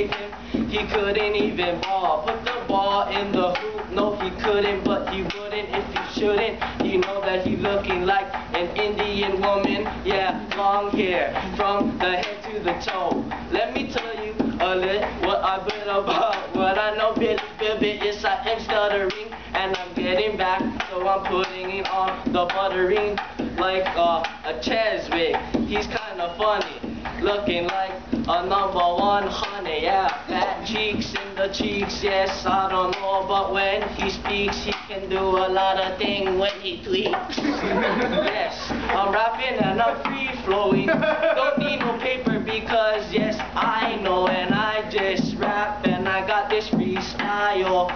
save him. He couldn't even ball. Put the ball in the hoop. No, he couldn't, but he wouldn't if he shouldn't. You know that he looking like an Indian woman. Yeah, long hair from the head to the toe. Let me tell you a little what I've been about. What I know, bit, is I am stuttering and I'm getting back, so I'm putting it on the buttering like a Cheswick. He's kind of funny, looking like a #1 honey. Yeah, fat cheeks in the cheeks. Yes, I don't know, but when he speaks, he can do a lot of things when he tweaks. Yes, I'm rapping and I'm free flowing. Don't need no paper because yes, I know, and I just rap and I got this freestyle.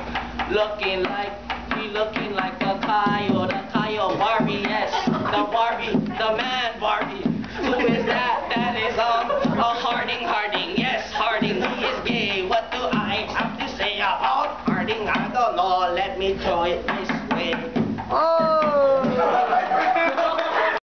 Looking like a coyote, the coyote Barbie. Yes, the Barbie, the man Barbie.